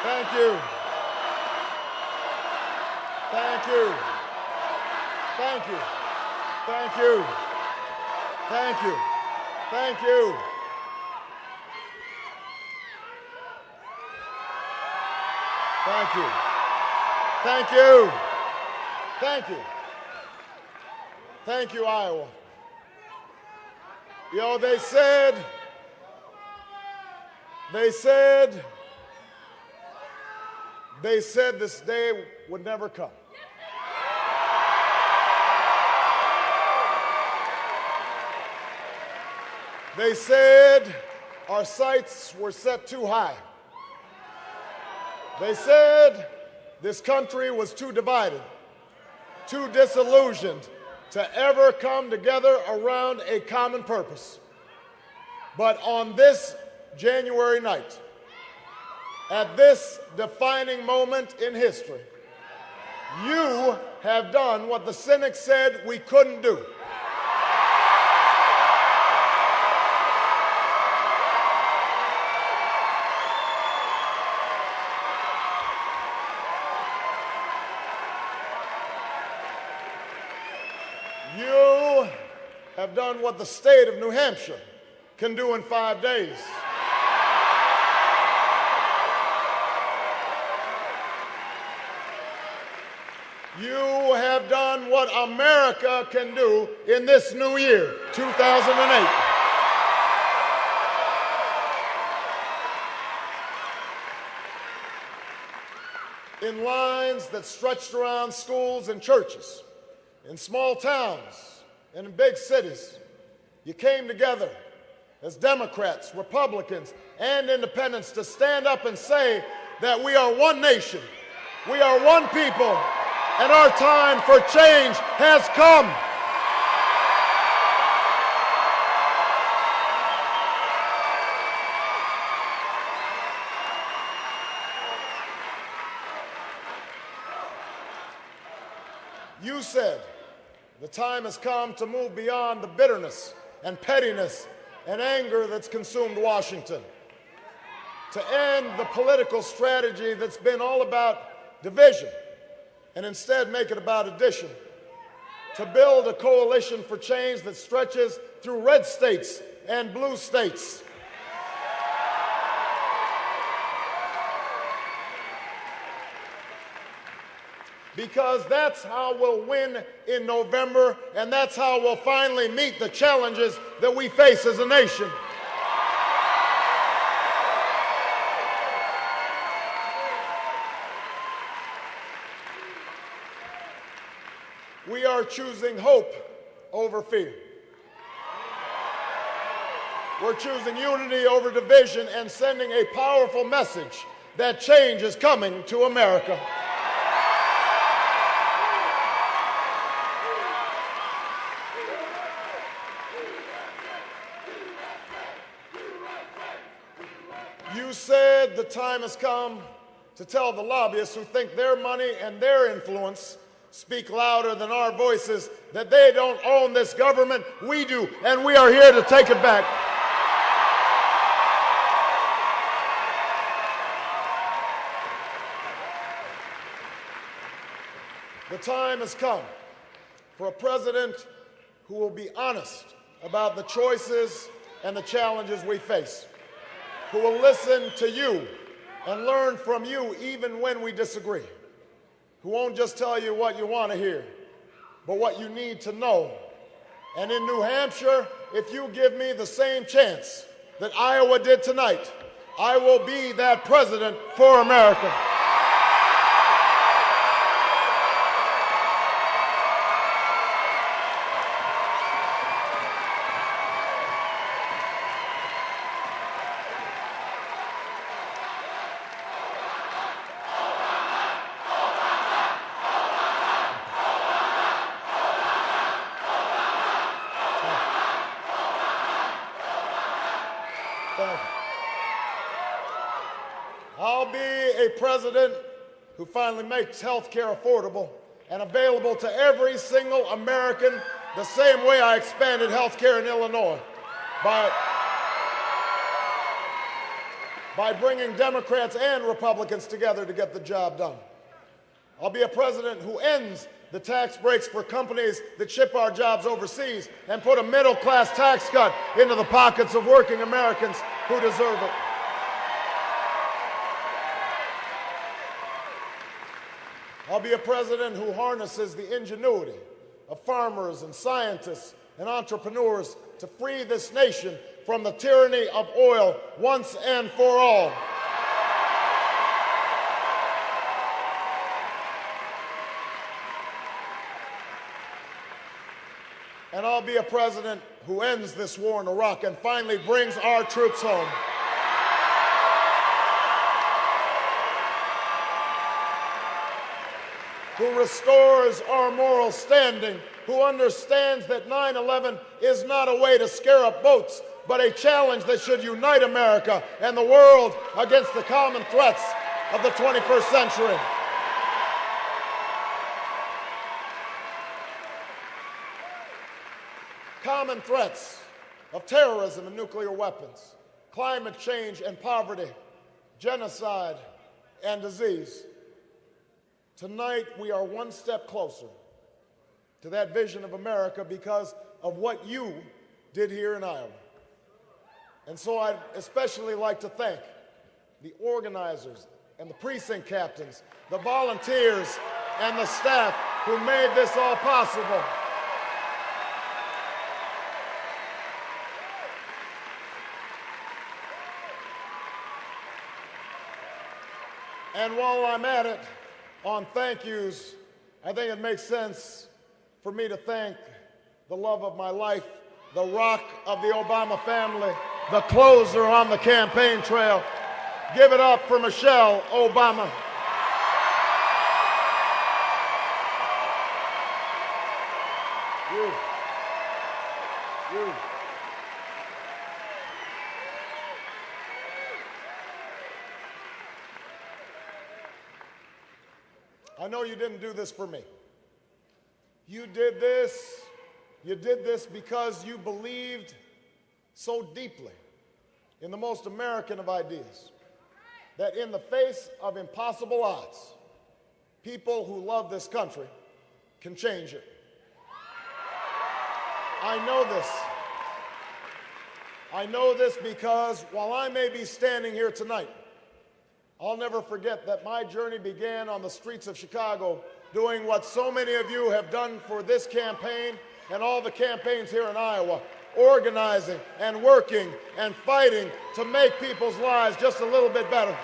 Thank you. Thank you. Thank you. Thank you. Thank you. Thank you. Thank you. Thank you. Thank you. Thank you, Iowa. You know, they said this day would never come. They said our sights were set too high. They said this country was too divided, too disillusioned to ever come together around a common purpose. But on this January night, at this defining moment in history, you have done what the cynics said we couldn't do. You have done what the state of New Hampshire can do in 5 days. You have done what America can do in this new year, 2008. In lines that stretched around schools and churches, in small towns and in big cities, you came together as Democrats, Republicans, and independents to stand up and say that we are one nation, we are one people, and our time for change has come. You said the time has come to move beyond the bitterness and pettiness and anger that's consumed Washington, to end the political strategy that's been all about division and instead make it about addition, to build a coalition for change that stretches through red states and blue states. Because that's how we'll win in November, and that's how we'll finally meet the challenges that we face as a nation. We are choosing hope over fear. We're choosing unity over division and sending a powerful message that change is coming to America. You said the time has come to tell the lobbyists who think their money and their influence speak louder than our voices that they don't own this government. We do, and we are here to take it back. The time has come for a president who will be honest about the choices and the challenges we face, who will listen to you and learn from you even when we disagree, who won't just tell you what you want to hear, but what you need to know. And in New Hampshire, if you give me the same chance that Iowa did tonight, I will be that president for America. I'll be a president who finally makes health care affordable and available to every single American the same way I expanded health care in Illinois by bringing Democrats and Republicans together to get the job done. I'll be a president who ends the tax breaks for companies that ship our jobs overseas and put a middle-class tax cut into the pockets of working Americans who deserve it. I'll be a president who harnesses the ingenuity of farmers and scientists and entrepreneurs to free this nation from the tyranny of oil once and for all. And I'll be a president who ends this war in Iraq and finally brings our troops home. Who restores our moral standing, who understands that 9/11 is not a way to scare up votes, but a challenge that should unite America and the world against the common threats of the 21st century. Common threats of terrorism and nuclear weapons, climate change and poverty, genocide and disease. Tonight, we are one step closer to that vision of America because of what you did here in Iowa. And so I'd especially like to thank the organizers and the precinct captains, the volunteers and the staff who made this all possible. And while I'm at it, on thank yous, I think it makes sense for me to thank the love of my life, the rock of the Obama family, the closer on the campaign trail. Give it up for Michelle Obama. You. I know you didn't do this for me. You did this because you believed so deeply in the most American of ideas, that in the face of impossible odds, people who love this country can change it. I know this. I know this because while I may be standing here tonight, I'll never forget that my journey began on the streets of Chicago doing what so many of you have done for this campaign and all the campaigns here in Iowa, organizing and working and fighting to make people's lives just a little bit better.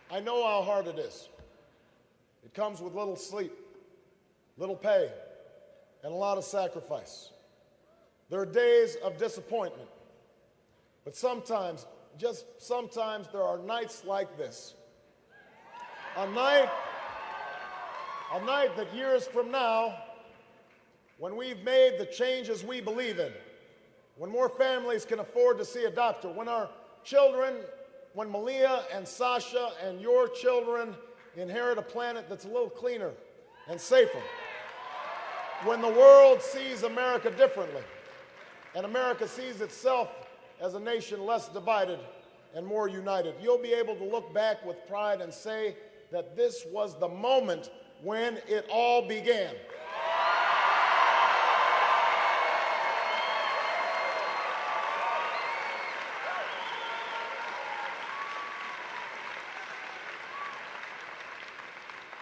I know how hard it is. It comes with little sleep, little pay, and a lot of sacrifice. There are days of disappointment, but sometimes, just sometimes, there are nights like this. A night that years from now, when we've made the changes we believe in, when more families can afford to see a doctor, when our children, when Malia and Sasha and your children inherit a planet that's a little cleaner and safer, when the world sees America differently, and America sees itself as a nation less divided and more united, you'll be able to look back with pride and say that this was the moment when it all began.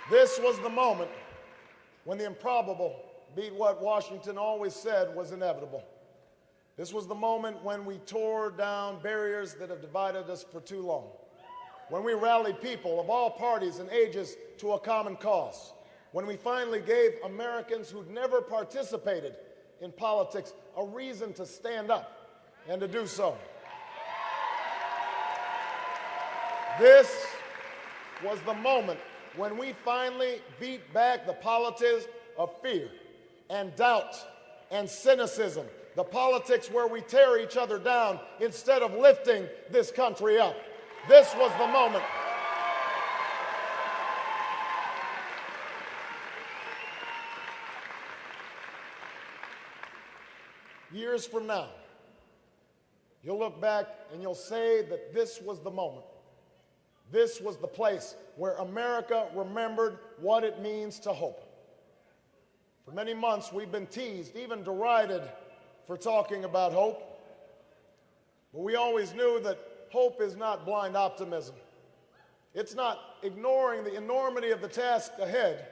This was the moment when the improbable beat what Washington always said was inevitable. This was the moment when we tore down barriers that have divided us for too long, when we rallied people of all parties and ages to a common cause, when we finally gave Americans who'd never participated in politics a reason to stand up and to do so. This was the moment when we finally beat back the politics of fear and doubt and cynicism, the politics where we tear each other down instead of lifting this country up. This was the moment. years from now, you'll look back and you'll say that this was the moment. This was the place where America remembered what it means to hope. For many months, we've been teased, even derided, for talking about hope. But we always knew that hope is not blind optimism. It's not ignoring the enormity of the task ahead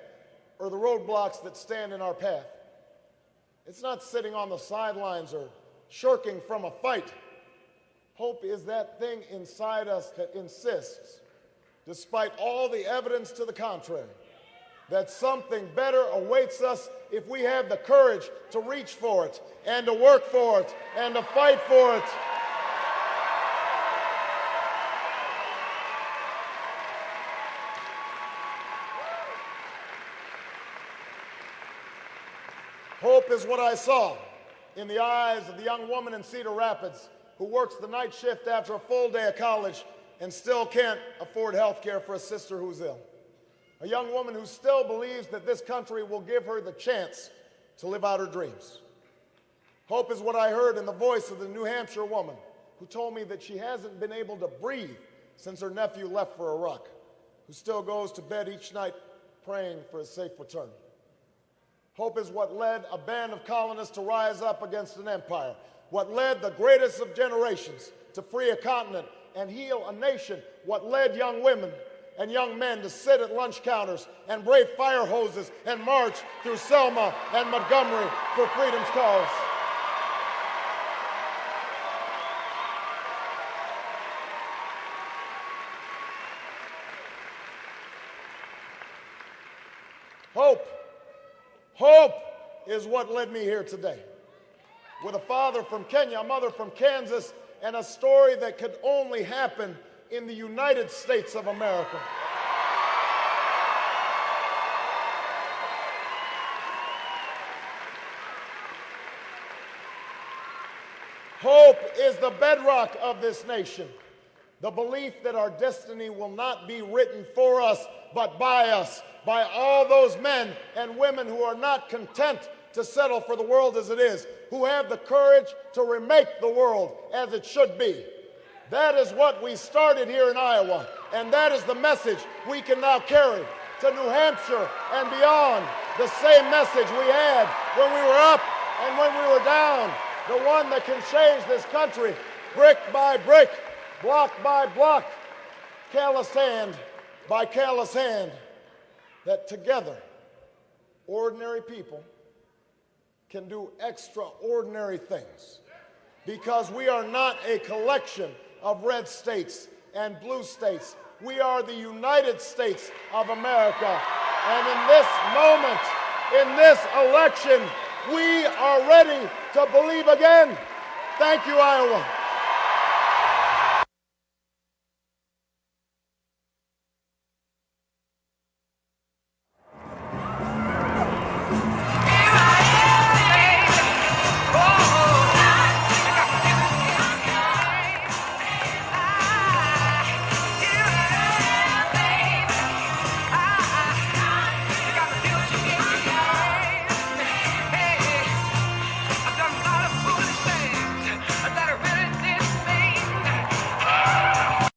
or the roadblocks that stand in our path. It's not sitting on the sidelines or shirking from a fight. Hope is that thing inside us that insists, despite all the evidence to the contrary, that something better awaits us if we have the courage to reach for it and to work for it and to fight for it. Hope is what I saw in the eyes of the young woman in Cedar Rapids who works the night shift after a full day of college and still can't afford health care for a sister who's ill. A young woman who still believes that this country will give her the chance to live out her dreams. Hope is what I heard in the voice of the New Hampshire woman who told me that she hasn't been able to breathe since her nephew left for Iraq, who still goes to bed each night praying for his safe return. Hope is what led a band of colonists to rise up against an empire, what led the greatest of generations to free a continent and heal a nation, what led young women and young men to sit at lunch counters and brave fire hoses and march through Selma and Montgomery for freedom's cause. Hope is what led me here today. With a father from Kenya, a mother from Kansas, and a story that could only happen in the United States of America. Hope is the bedrock of this nation. The belief that our destiny will not be written for us, but by us, by all those men and women who are not content to settle for the world as it is, who have the courage to remake the world as it should be. That is what we started here in Iowa, and that is the message we can now carry to New Hampshire and beyond. The same message we had when we were up and when we were down, the one that can change this country brick by brick, block by block, callous hand by callous hand, that together, ordinary people can do extraordinary things, because we are not a collection of red states and blue states. We are the United States of America. And in this moment, in this election, we are ready to believe again. Thank you, Iowa.